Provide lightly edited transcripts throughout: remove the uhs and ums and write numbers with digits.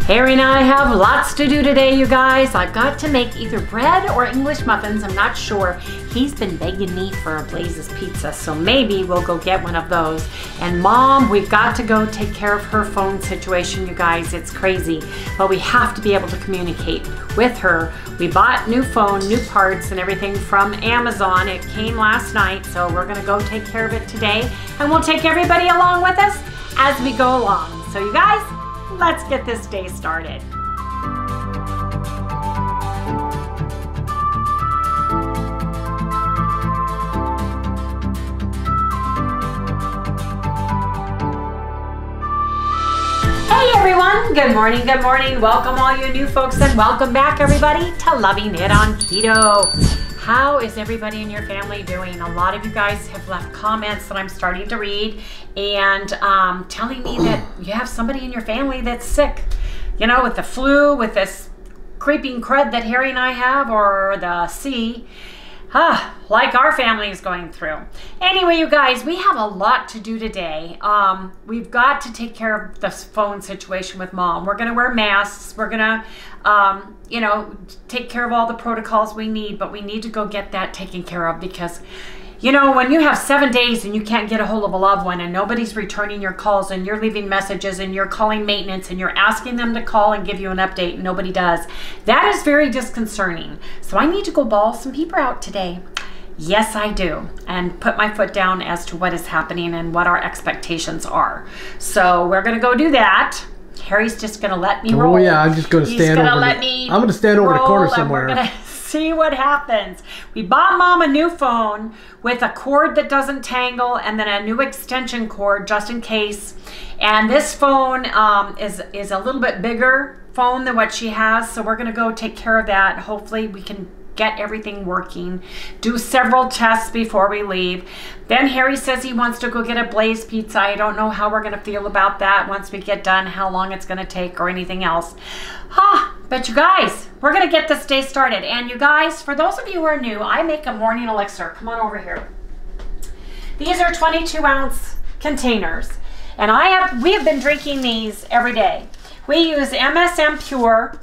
Harry and I have lots to do today, you guys. I've got to make either bread or English muffins. I'm not sure. He's been begging me for a Blaze's pizza, so maybe we'll go get one of those. And Mom, we've got to go take care of her phone situation, you guys. It's crazy, but we have to be able to communicate with her. We bought new phone, new parts and everything from Amazon. It came last night, so we're gonna go take care of it today. And we'll take everybody along with us as we go along. So you guys, let's get this day started. Hey everyone, good morning, good morning. Welcome all you new folks and welcome back everybody to Loving It on Keto. How is everybody in your family doing? A lot of you guys have left comments that I'm starting to read and telling me that you have somebody in your family that's sick. You know, with the flu, with this creeping crud that Harry and I have, or the C, like our family is going through. Anyway, you guys, we have a lot to do today. We've got to take care of this phone situation with Mom. We're gonna wear masks. We're gonna, you know, take care of all the protocols we need, but we need to go get that taken care of because, you know, when you have 7 days and you can't get a hold of a loved one and nobody's returning your calls and you're leaving messages and you're calling maintenance and you're asking them to call and give you an update and nobody does, that is very disconcerting. So I need to go ball some people out today. Yes, I do. And put my foot down as to what is happening and what our expectations are. So we're going to go do that. Harry's just going to let me roll. Oh yeah, I'm just going to stand over. I'm going to stand over the corner somewhere. We're going to see what happens. We bought Mom a new phone with a cord that doesn't tangle and then a new extension cord just in case. And this phone is a little bit bigger phone than what she has. So we're going to go take care of that. Hopefully we can get everything working, do several tests before we leave. Then Harry says he wants to go get a Blaze pizza. I don't know how we're going to feel about that once we get done, how long it's going to take or anything else. But you guys, we're going to get this day started. And you guys, for those of you who are new, I make a morning elixir. Come on over here. These are 22-ounce containers. And we have been drinking these every day. We use MSM Pure,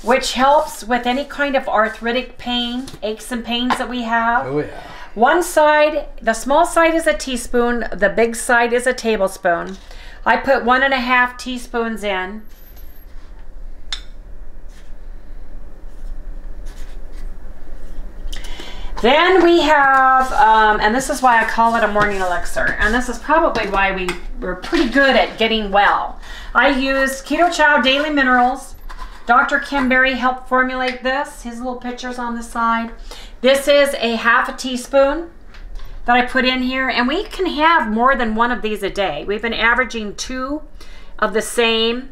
which helps with any kind of arthritic pain, aches and pains that we have. Oh yeah. One side, the small side is a teaspoon, the big side is a tablespoon. I put 1.5 teaspoons in. Then we have, and this is why I call it a morning elixir, and this is probably why we're pretty good at getting well. I used Keto Chow Daily Minerals. Dr. Kim Berry helped formulate this. His little picture's on the side. This is a 1/2 teaspoon that I put in here, and we can have more than one of these a day. We've been averaging 2 of the same.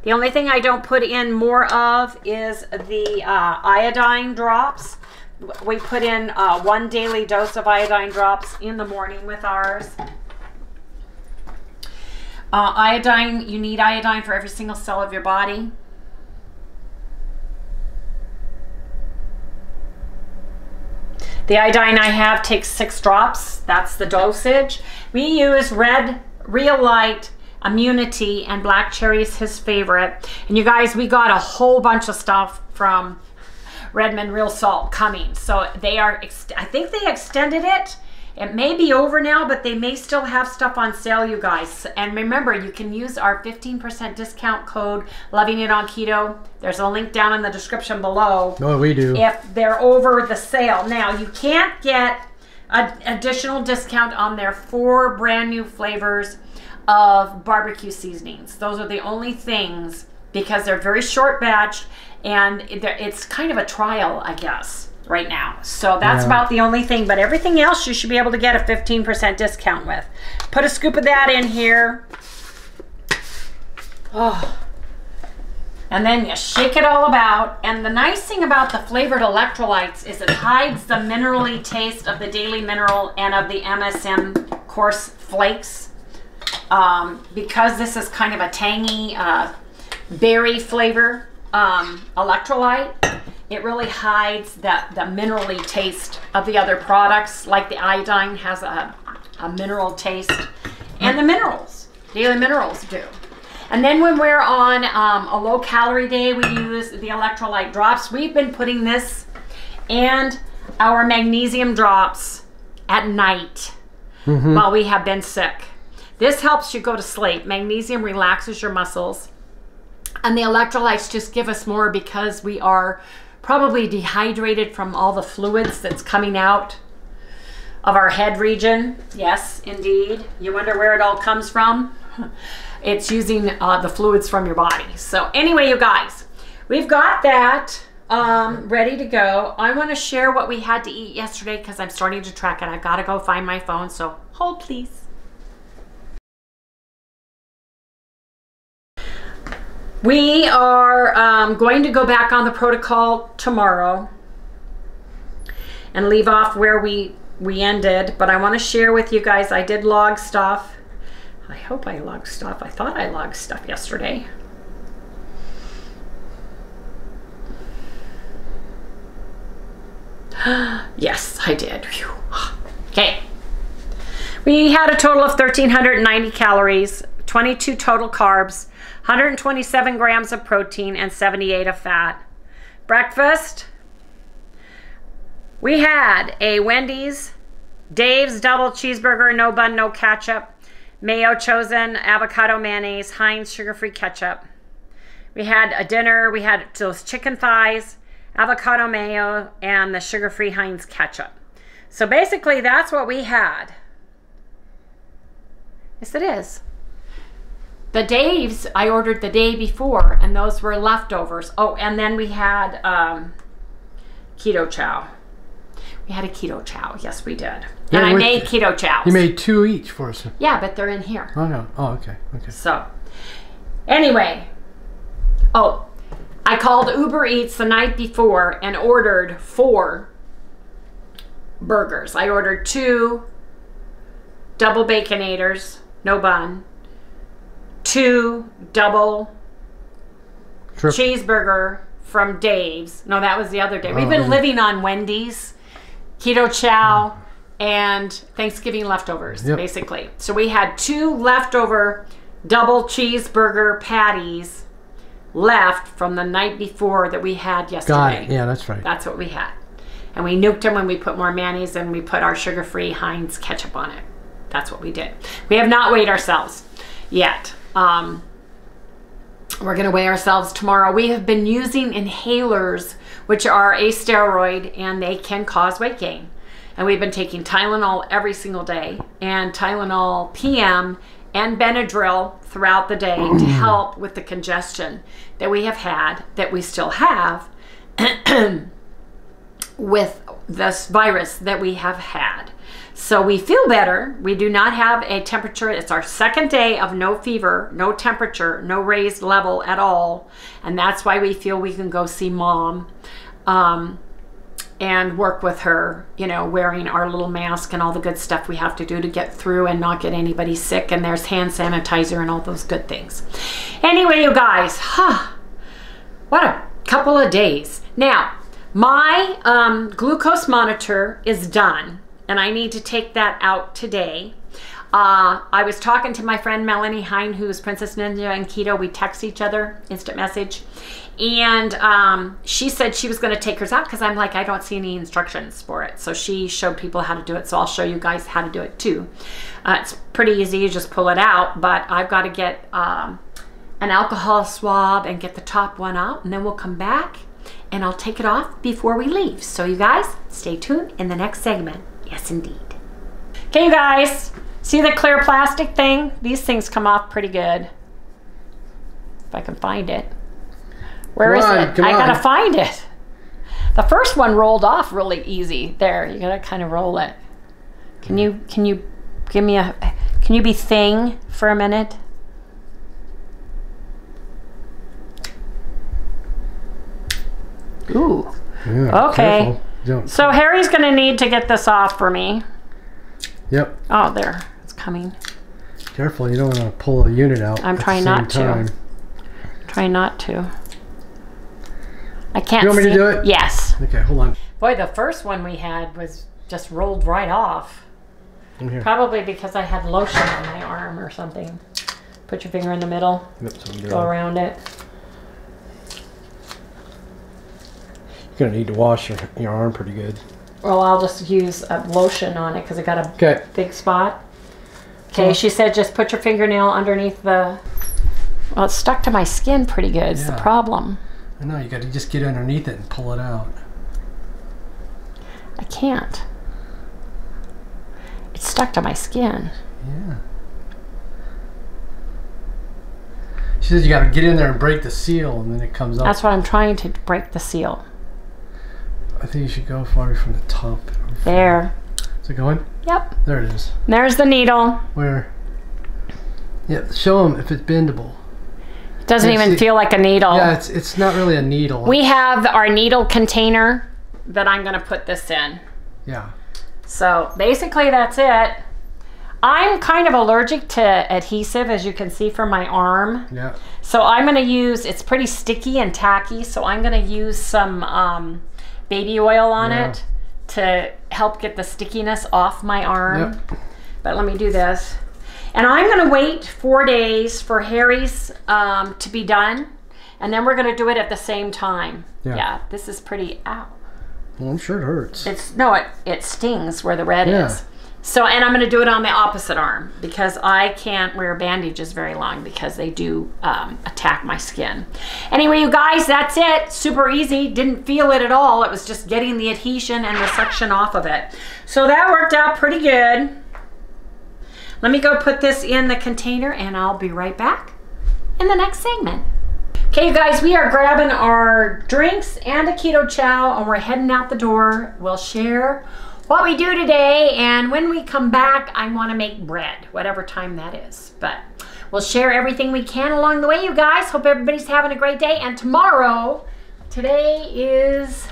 The only thing I don't put in more of is the iodine drops. We put in 1 daily dose of iodine drops in the morning with ours. Iodine, you need iodine for every single cell of your body. The iodine I have takes 6 drops. That's the dosage. We use Red Real Light, Immunity, and Black Cherry is his favorite. And you guys, we got a whole bunch of stuff from REDMOND Real Salt coming. So they are, I think they extended it. It may be over now, but they may still have stuff on sale, you guys. And remember, you can use our 15% discount code, Loving It on Keto. There's a link down in the description below. Oh, we do. If they're over the sale. Now, you can't get an additional discount on their 4 brand new flavors of barbecue seasonings. Those are the only things because they're very short batch and it's kind of a trial, I guess, right now. So that's about the only thing, but everything else you should be able to get a 15% discount with. Put a scoop of that in here. Oh. And then you shake it all about. And the nice thing about the flavored electrolytes is it hides the minerally taste of the Daily Mineral and of the MSM coarse flakes. Because this is kind of a tangy berry flavor electrolyte, it really hides the minerally taste of the other products, like the iodine has a mineral taste, and the minerals, Daily Minerals do. And then when we're on a low calorie day, we use the electrolyte drops. We've been putting this and our magnesium drops at night while we have been sick. This helps you go to sleep. Magnesium relaxes your muscles. And the electrolytes just give us more because we are probably dehydrated from all the fluids that's coming out of our head region. Yes, indeed. You wonder where it all comes from? It's using the fluids from your body. So anyway, you guys, we've got that ready to go. I want to share what we had to eat yesterday because I'm starting to track it. I've got to go find my phone, so hold please. We are going to go back on the protocol tomorrow and leave off where we ended, but I want to share with you guys, I did log stuff. I hope I logged stuff. I thought I logged stuff yesterday. Yes, I did. Whew. Okay. We had a total of 1,390 calories, 22 total carbs, 127 grams of protein, and 78 of fat. Breakfast, we had a Wendy's, Dave's double cheeseburger, no bun, no ketchup, mayo chosen, avocado mayonnaise, Heinz sugar-free ketchup. We had a dinner, we had those chicken thighs, avocado mayo, and the sugar-free Heinz ketchup. So basically that's what we had. Yes, it is. The Dave's, I ordered the day before, and those were leftovers. Oh, and then we had keto chow. We had a keto chow. Yes, we did. Yeah, and I made keto chows. You made 2 each for us. Yeah, but they're in here. Oh, no. Oh, okay. Okay. So, anyway. Oh, I called Uber Eats the night before and ordered 4 burgers. I ordered 2 double baconators, no bun. 2 double cheeseburger from Dave's. No, that was the other day. We've been living on Wendy's, keto chow, and Thanksgiving leftovers, basically. So we had 2 leftover double cheeseburger patties left from the night before that we had yesterday. Got it. Yeah, that's right. That's what we had. And we nuked them when we put more mayonnaise and we put our sugar-free Heinz ketchup on it. That's what we did. We have not weighed ourselves yet. We're going to weigh ourselves tomorrow. We have been using inhalers, which are a steroid, and they can cause weight gain. And we've been taking Tylenol every single day, and Tylenol PM and Benadryl throughout the day to help with the congestion that we have had, that we still have, with this virus that we have had. So we feel better. We do not have a temperature. It's our 2nd day of no fever, no temperature, no raised level at all. And that's why we feel we can go see Mom and work with her, you know, wearing our little mask and all the good stuff we have to do to get through and not get anybody sick. And there's hand sanitizer and all those good things. Anyway, you guys, what a couple of days. Now, my glucose monitor is done. And I need to take that out today. I was talking to my friend Melanie Hine, who's Princess Ninja and Keto. We text each other, instant message. And she said she was going to take hers out because I'm like, I don't see any instructions for it. So she showed people how to do it. So I'll show you guys how to do it too. It's pretty easy. You just pull it out. But I've got to get an alcohol swab and get the top one out. And then we'll come back and I'll take it off before we leave. So you guys, stay tuned in the next segment. Yes, indeed. Okay, you guys, see the clear plastic thing? These things come off pretty good. If I can find it. Where is it? I gotta find it. The first one rolled off really easy. There, you gotta kind of roll it. Can you give me a, can you be thing for a minute? Ooh. Yeah, okay. So Harry's going to need to get this off for me. Yep. Oh, there. It's coming. Careful, you don't want to pull a unit out. I'm trying not to. Try not to. I can't see. You want me to do it? Yes. Okay, hold on. Boy, the first one we had was just rolled right off. In here. Probably because I had lotion on my arm or something. Put your finger in the middle. Yep, so go around it. You're gonna need to wash your arm pretty good. Well, I'll just use a lotion on it because I got a big spot. Okay, she said just put your fingernail underneath the... Well, it's stuck to my skin pretty good. It's the problem. I know, you got to just get underneath it and pull it out. I can't. It's stuck to my skin. Yeah. She said you got to get in there and break the seal, and then it comes up. That's what I'm trying to break the seal. I think you should go farther from the top. There. Is it going? Yep. There it is. There's the needle. Where? Yeah, show them if it's bendable. It doesn't even feel like a needle. Yeah, it's not really a needle. We have our needle container that I'm going to put this in. Yeah. So basically that's it. I'm kind of allergic to adhesive, as you can see from my arm. Yeah. So I'm going to use, it's pretty sticky and tacky, so I'm going to use some baby oil on it to help get the stickiness off my arm. Yep. But let me do this. And I'm going to wait 4 days for Harry's to be done, and then we're going to do it at the same time. Yeah, this is pretty, ow. Well, I'm sure it hurts. It stings where the red is. So, and I'm going to do it on the opposite arm because I can't wear bandages very long because they do attack my skin. Anyway, you guys, that's it. Super easy. Didn't feel it at all. It was just getting the adhesion and the suction off of it. So that worked out pretty good. Let me go put this in the container and I'll be right back in the next segment. Okay, you guys, we are grabbing our drinks and a keto chow and we're heading out the door. We'll share what we do today, and when we come back, I want to make bread, whatever time that is. But we'll share everything we can along the way, you guys. Hope everybody's having a great day. And tomorrow, today is,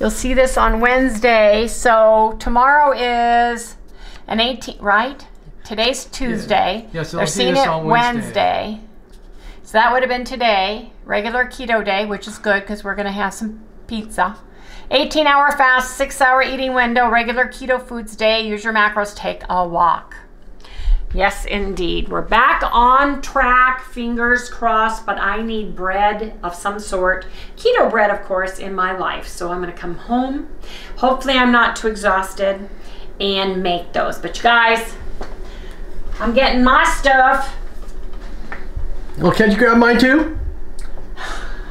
you'll see this on Wednesday. So tomorrow is an 18th, right? Today's Tuesday. Yeah, so they're seeing it on Wednesday. So that would have been today, regular keto day, which is good because we're going to have some pizza. 18-hour fast, 6-hour eating window, regular keto foods day, use your macros, take a walk. Yes, indeed. We're back on track, fingers crossed, but I need bread of some sort. Keto bread, of course, in my life. So I'm going to come home. Hopefully I'm not too exhausted and make those. But you guys, I'm getting my stuff. Well, can't you grab mine too?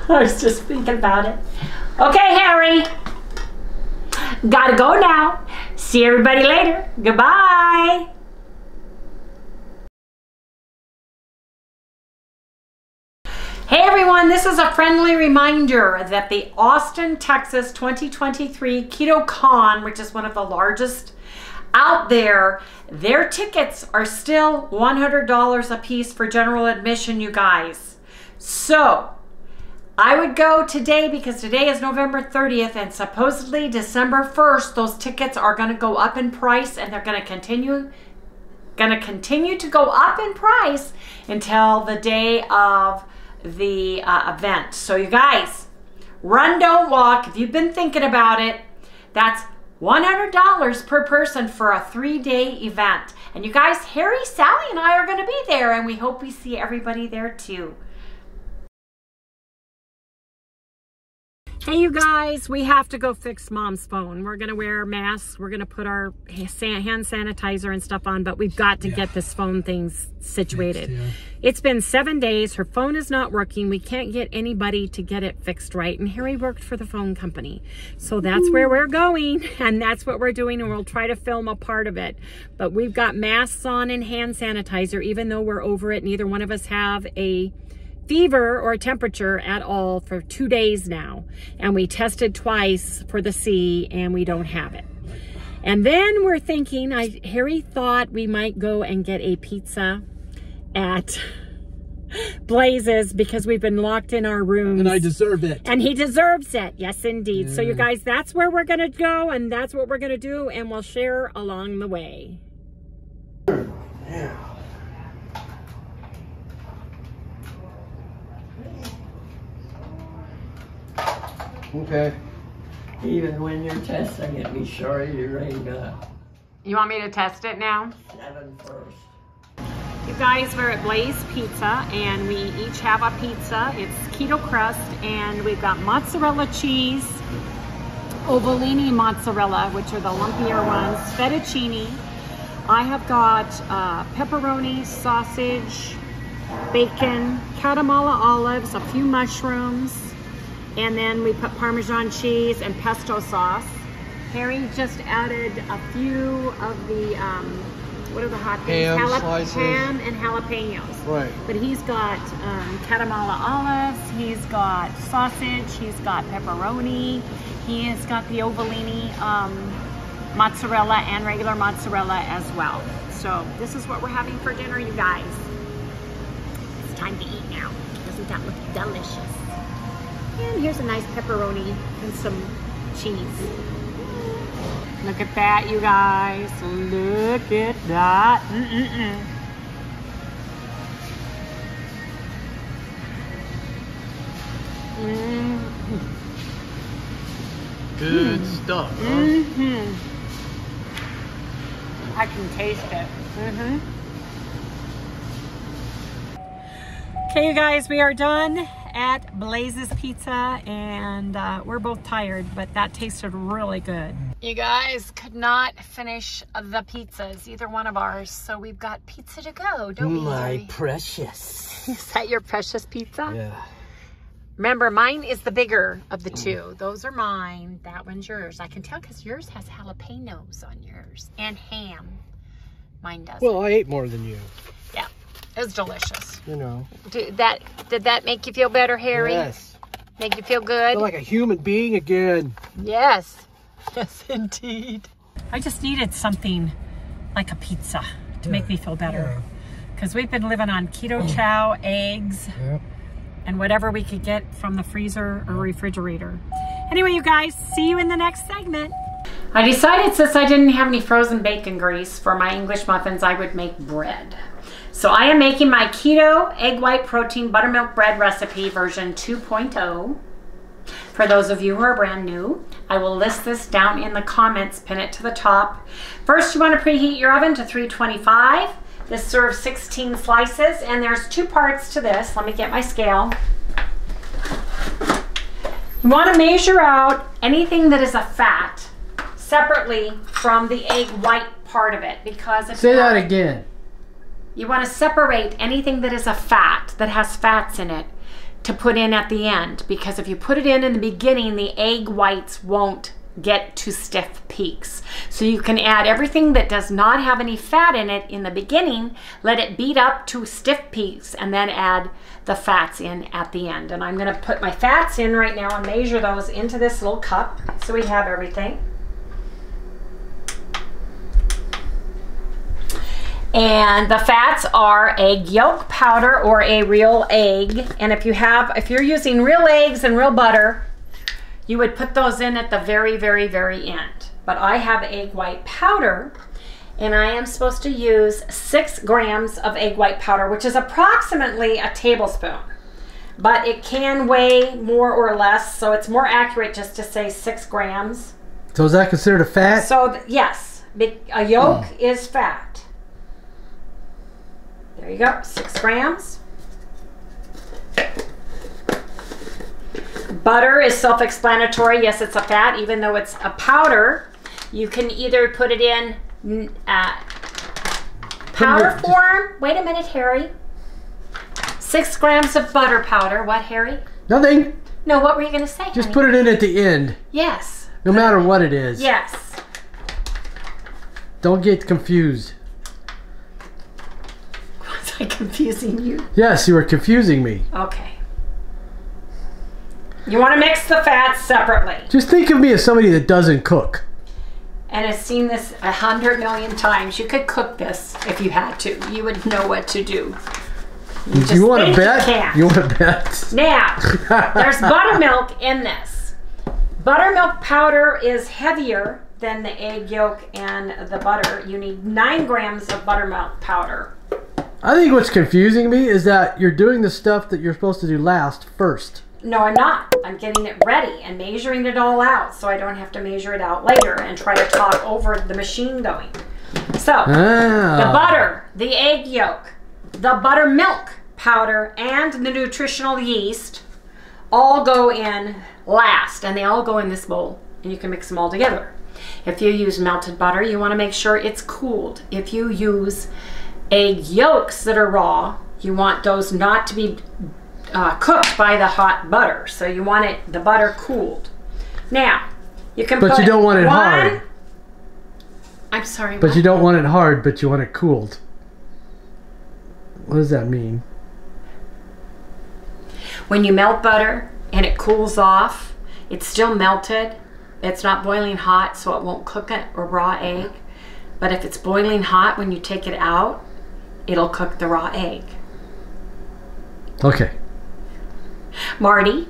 I was just thinking about it. Okay, Harry. Gotta go now. See everybody later. Goodbye. Hey everyone, this is a friendly reminder that the Austin, Texas 2023 KetoCon, which is one of the largest out there, their tickets are still $100 a piece for general admission, you guys. So I would go today because today is November 30th and supposedly December 1st, those tickets are going to go up in price and they're going to continue to go up in price until the day of the event. So you guys, run, don't walk. If you've been thinking about it, that's $100 per person for a 3-day event. And you guys, Harry, Sally, and I are going to be there, and we hope we see everybody there too. Hey you guys, we have to go fix Mom's phone. We're gonna wear masks, we're gonna put our hand sanitizer and stuff on, but we've got to get this phone thing situated. It's been 7 days, her phone is not working, we can't get anybody to get it fixed right, and Harry worked for the phone company. So that's where we're going, and that's what we're doing, and we'll try to film a part of it. But we've got masks on and hand sanitizer, even though we're over it. Neither one of us have a fever or temperature at all for 2 days now, and we tested twice for the C and we don't have it. And then we're thinking, Harry thought we might go and get a pizza at Blaze's because we've been locked in our rooms. And I deserve it. And he deserves it. Yes, indeed. Yeah. So you guys, that's where we're going to go, and that's what we're going to do, and we'll share along the way. Yeah. Okay. Even when you're testing it, be sure you're ready to. You want me to test it now? 7 first. You guys, we're at Blaze Pizza and we each have a pizza. It's keto crust and we've got mozzarella cheese, ovolini mozzarella, which are the lumpier ones, fettuccine. I have got pepperoni, sausage, bacon, Guatemala olives, a few mushrooms, and then we put Parmesan cheese and pesto sauce. Harry just added a few of the, what are the hot things? Ham and jalapenos. Right. But he's got Guatemala olives, he's got sausage, he's got pepperoni, he has got the ovolini mozzarella and regular mozzarella as well. So this is what we're having for dinner, you guys. It's time to eat now. Doesn't that look delicious? And here's a nice pepperoni and some cheese. Look at that, you guys. Look at that. Good stuff, huh? I can taste it. Okay, you guys, we are done at Blaze's Pizza, and we're both tired, but that tasted really good. You guys could not finish the pizzas, either one of ours, so we've got pizza to go, don't we? My precious. Is that your precious pizza? Yeah. Remember, mine is the bigger of the two. Those are mine. That one's yours. I can tell because yours has jalapenos on yours and ham. Mine doesn't. Well, I ate more than you. Yeah, it was delicious. You know. Did that make you feel better, Harry? Yes. Make you feel good? I feel like a human being again. Yes. Yes, indeed. I just needed something like a pizza to make me feel better. Because we've been living on keto chow, eggs, and whatever we could get from the freezer or refrigerator. Anyway, you guys, see you in the next segment. I decided since I didn't have any frozen bacon grease for my English muffins, I would make bread. So I am making my keto egg white protein buttermilk bread recipe version 2.0. For those of you who are brand new, I will list this down in the comments, pin it to the top. First, you want to preheat your oven to 325. This serves 16 slices, and there's two parts to this. Let me get my scale. You want to measure out anything that is a fat separately from the egg white part of it, because if Say that again. You want to separate anything that is a fat, that has fats in it, to put in at the end, because if you put it in the beginning, the egg whites won't get to stiff peaks. So you can add everything that does not have any fat in it in the beginning, let it beat up to stiff peaks, and then add the fats in at the end. And I'm going to put my fats in right now and measure those into this little cup so we have everything. And the fats are egg yolk powder or a real egg. And if you're using real eggs and real butter, you would put those in at the very, very, very end. But I have egg white powder, and I am supposed to use 6 grams of egg white powder, which is approximately a tablespoon. But it can weigh more or less, so it's more accurate just to say 6 grams. So is that considered a fat? So yes, a yolk is fat. There you go, 6 grams. Butter is self-explanatory. Yes, it's a fat, even though it's a powder. You can either put it in powder form. Wait a minute, Harry. 6 grams of butter powder. What, Harry? Nothing. No, what were you going to say, Just honey? put it in at the end. Yes. No matter what it is. Yes. Don't get confused. Was I confusing you? Yes, you were confusing me. Okay. You want to mix the fats separately. Just think of me as somebody that doesn't cook. And has seen this 100 million times. You could cook this if you had to. You would know what to do. You want to bet? You want to bet? Now, there's buttermilk in this. Buttermilk powder is heavier than the egg yolk and the butter. You need 9 grams of buttermilk powder. I think what's confusing me is that you're doing the stuff that you're supposed to do last first. No, I'm not. I'm getting it ready and measuring it all out so I don't have to measure it out later and try to talk over the machine going. So, the butter, the egg yolk, the buttermilk powder and the nutritional yeast all go in last, and they all go in this bowl, and you can mix them all together. If you use melted butter, you want to make sure it's cooled. If you use egg yolks that are raw, you want those not to be cooked by the hot butter. So you want the butter cooled. Now, you can But you don't want it hard. I'm sorry, But what? you don't want it hard, but you want it cooled. What does that mean? When you melt butter and it cools off, it's still melted. It's not boiling hot, so it won't cook a raw egg. But if it's boiling hot, when you take it out, it'll cook the raw egg. Okay. Marty,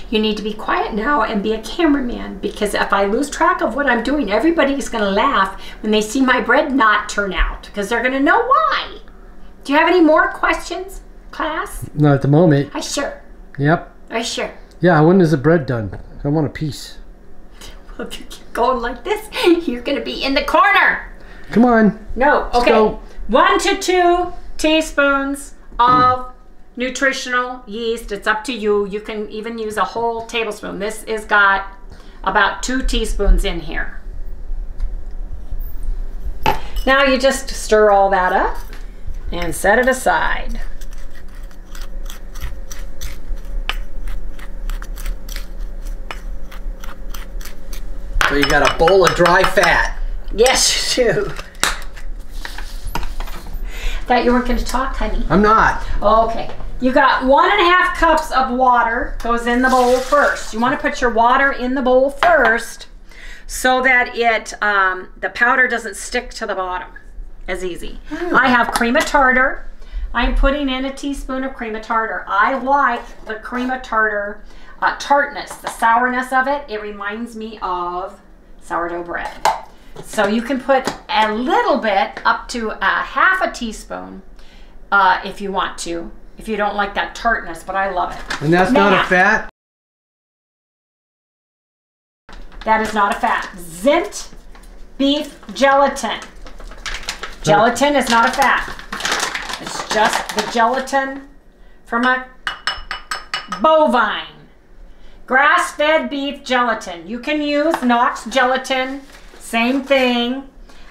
you need to be quiet now and be a cameraman, because if I lose track of what I'm doing, everybody's going to laugh when they see my bread not turn out, because they're going to know why. Do you have any more questions, class? Not at the moment. I sure. Yep. I sure. Yeah, when is the bread done? I want a piece. Well, if you keep going like this, you're going to be in the corner. Come on. No. Okay. go. 1 to 2 teaspoons of nutritional yeast. It's up to you. You can even use a whole tablespoon. This has got about 2 teaspoons in here. Now you just stir all that up and set it aside. So you got a bowl of dry fat. Yes, you do. Thought you weren't going to talk, honey. I'm not. Okay. You got 1.5 cups of water goes in the bowl first. You want to put your water in the bowl first so that the powder doesn't stick to the bottom as easy. I have cream of tartar. I'm putting in a teaspoon of cream of tartar. I like the cream of tartar tartness, the sourness of it. It reminds me of sourdough bread. So you can put a little bit, up to half a teaspoon if you want to, if you don't like that tartness, but I love it. And that's not a fat? That is not a fat. Zint beef gelatin. Gelatin is not a fat. It's just the gelatin from a bovine. Grass-fed beef gelatin. You can use Knox gelatin. Same thing.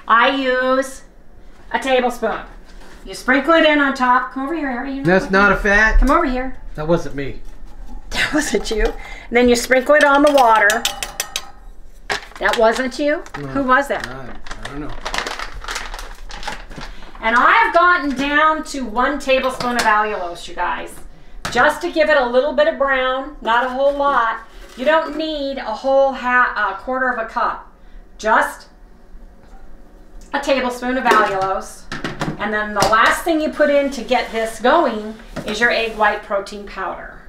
I use a tablespoon. You sprinkle it in on top. Come over here, Harry. That's not a fat? Come over here. That wasn't me. That wasn't you. And then you sprinkle it on the water. That wasn't you? No. Who was that? I don't know. And I've gotten down to 1 tablespoon of allulose, you guys. Just to give it a little bit of brown, not a whole lot. You don't need a whole quarter of a cup. Just a tablespoon of allulose. And then the last thing you put in to get this going is your egg white protein powder.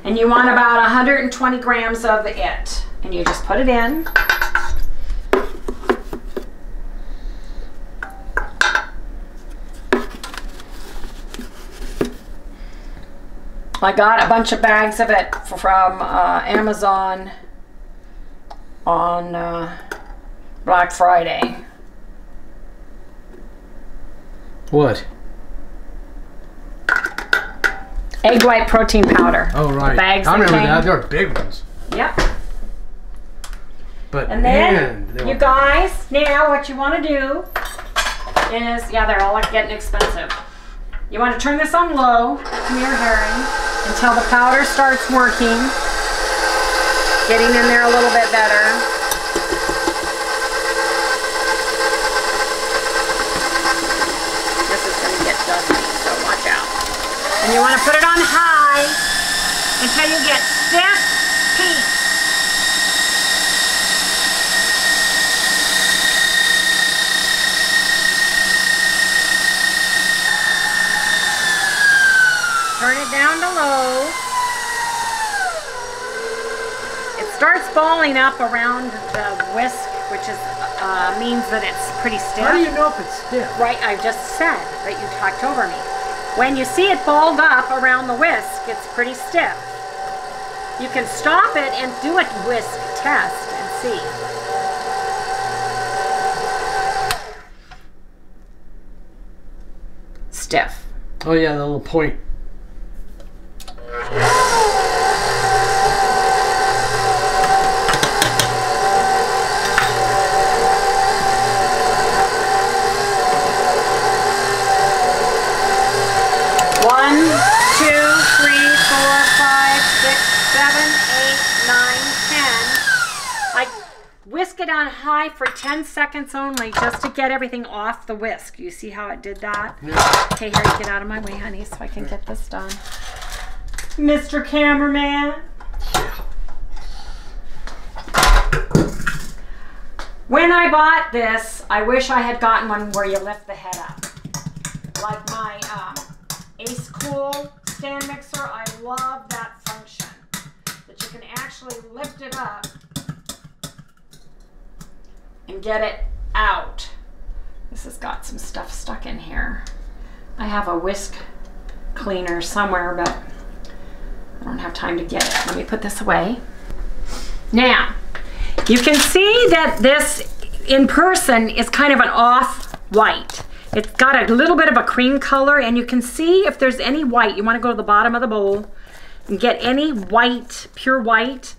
And you want about 120 grams of it. And you just put it in. I got a bunch of bags of it from Amazon on Black Friday. What? Egg white protein powder. Oh, right. The bags I remember came. that. They were big ones. Yep. But And then, man, you guys, now what you want to do is, yeah, they're all like getting expensive. You want to turn this on low, come here, Harry, until the powder starts working, getting in there a little bit better. This is going to get dusty, so watch out. And you want to put it on high until you get stiff peaks. Turn it down to low. It starts balling up around the whisk, which is means that it's pretty stiff. how do you know if it's stiff? Right, I just said, but you talked over me. When you see it balled up around the whisk, it's pretty stiff. You can stop it and do a whisk test and see. Stiff. Oh yeah, the little point. Whisk it on high for 10 seconds only, just to get everything off the whisk. You see how it did that? Yeah. Okay, here, get out of my way, honey, so I can get this done. Mr. Cameraman. When I bought this, I wish I had gotten one where you lift the head up. Like my ACEKOOL stand mixer, I love that function. That you can actually lift it up and get it out. This has got some stuff stuck in here. I have a whisk cleaner somewhere, but I don't have time to get it. Let me put this away. Now, you can see that this in person is kind of an off-white. It's got a little bit of a cream color, and you can see if there's any white. You want to go to the bottom of the bowl and get any white, pure white,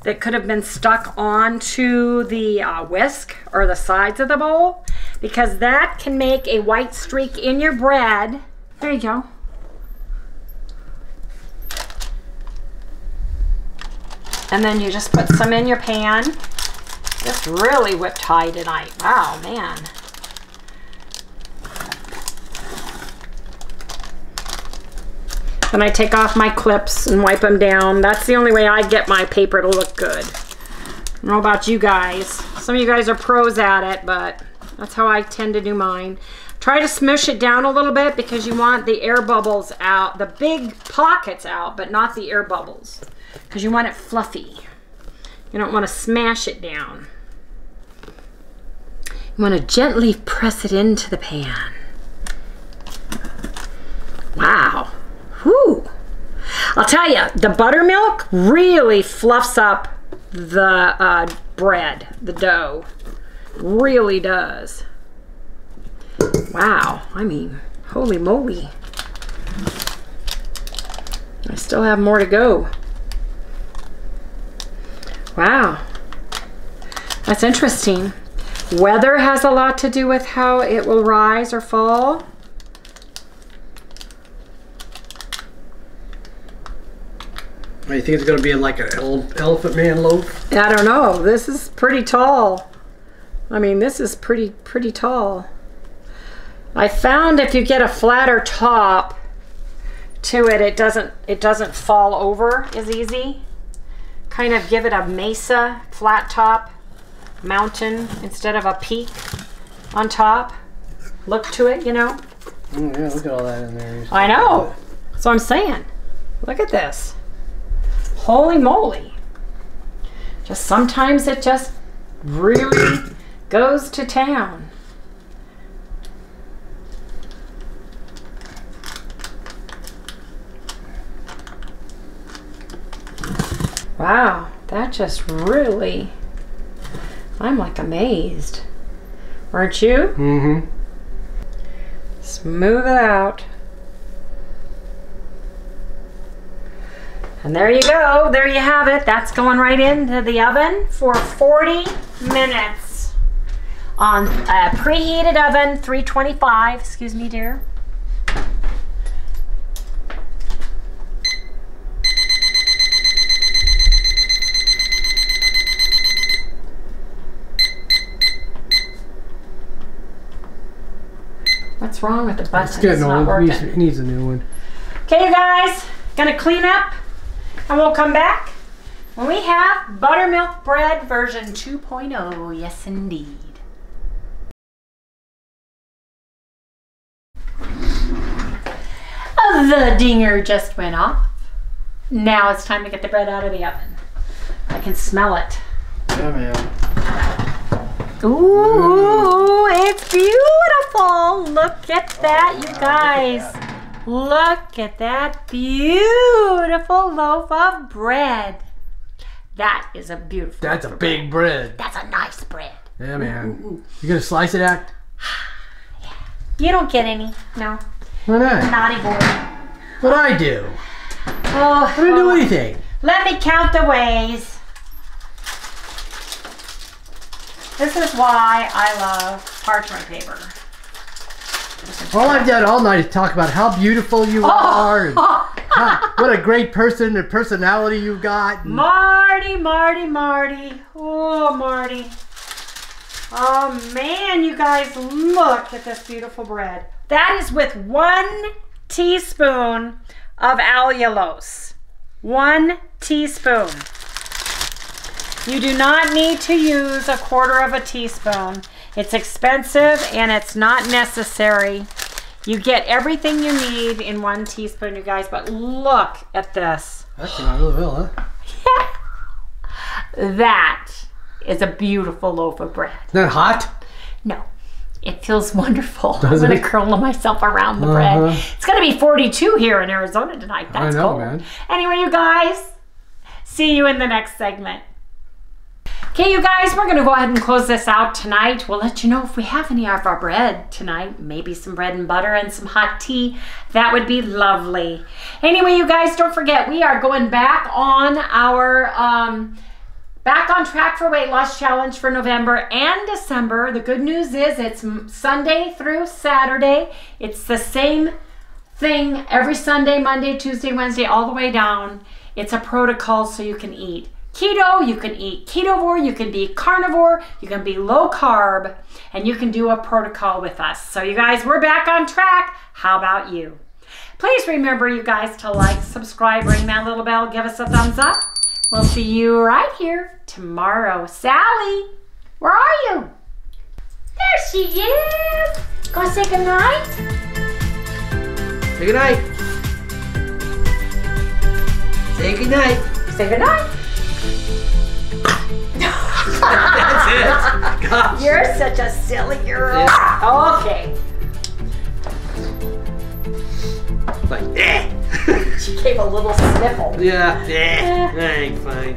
that could have been stuck onto the whisk or the sides of the bowl, because that can make a white streak in your bread. There you go. And then you just put some in your pan. Just really whipped high tonight. Wow, man. Then I take off my clips and wipe them down. That's the only way I get my paper to look good. I don't know about you guys. Some of you guys are pros at it, but that's how I tend to do mine. Try to smush it down a little bit because you want the air bubbles out, the big pockets out, but not the air bubbles, because you want it fluffy. You don't want to smash it down. You want to gently press it into the pan. Wow. Whew. I'll tell you, the buttermilk really fluffs up the bread, the dough. Really does. Wow, I mean, holy moly. I still have more to go. Wow. That's interesting. Weather has a lot to do with how it will rise or fall. You think it's going to be like an elephant man loaf? I don't know. This is pretty tall. I mean, this is pretty tall. I found if you get a flatter top to it, it doesn't fall over as easy. Kind of give it a mesa, flat top, mountain instead of a peak on top. Look to it, you know. Oh, yeah, look at all that in there. I know. That's what I'm saying. Look at this. Holy moly. Just sometimes it just really goes to town. Wow, that just really, I'm like amazed. Aren't you? Mm-hmm. Smooth it out. And there you go. There you have it. That's going right into the oven for 40 minutes on a preheated oven, 325. Excuse me, dear. What's wrong with the button? It's getting old. It needs a new one. Okay, you guys, gonna clean up, and we'll come back when we have buttermilk bread version 2.0. Yes, indeed. The dinger just went off. Now it's time to get the bread out of the oven. I can smell it. Yeah, man. Ooh, it's beautiful. Look at that, you guys. Look at that beautiful loaf of bread. That is a beautiful. That's a big bread. That's a nice bread. Yeah, man. You gonna slice it out? You don't get any. No. Why not? Naughty boy. What'd I do? Oh. I didn't do anything. Let me count the ways. This is why I love parchment paper. All I've done all night is talk about how beautiful you are and what a great person and personality you've got. Marty. Oh, Marty. Oh, man, you guys, look at this beautiful bread. That is with 1 teaspoon of allulose. 1 teaspoon. You do not need to use 1/4 teaspoon. It's expensive and it's not necessary. You get everything you need in 1 teaspoon, you guys, but look at this. That came out really well, huh? That is a beautiful loaf of bread. Isn't that hot? No, it feels wonderful. Does I'm going it? to curl myself around the bread. It's going to be 42 here in Arizona tonight. That's I know, cold. man. Anyway, you guys, see you in the next segment. Okay, you guys, we're going to go ahead and close this out tonight. We'll let you know if we have any of our bread tonight. Maybe some bread and butter and some hot tea. That would be lovely. Anyway, you guys, don't forget, we are going back on our Back on Track for Weight Loss Challenge for November and December. The good news is it's Sunday through Saturday. It's the same thing every Sunday, Monday, Tuesday, Wednesday, all the way down. It's a protocol so you can eat keto, you can eat ketovore, you can be carnivore, you can be low carb, and you can do a protocol with us. So you guys, we're back on track. How about you? Please remember, you guys, to like, subscribe, ring that little bell, give us a thumbs up. We'll see you right here tomorrow. Sally, where are you? There she is. Gonna say goodnight? Say goodnight. Say goodnight. Say goodnight. That's it. Gosh. You're such a silly girl. Yeah. Okay. Like, She gave a little sniffle. yeah, fine.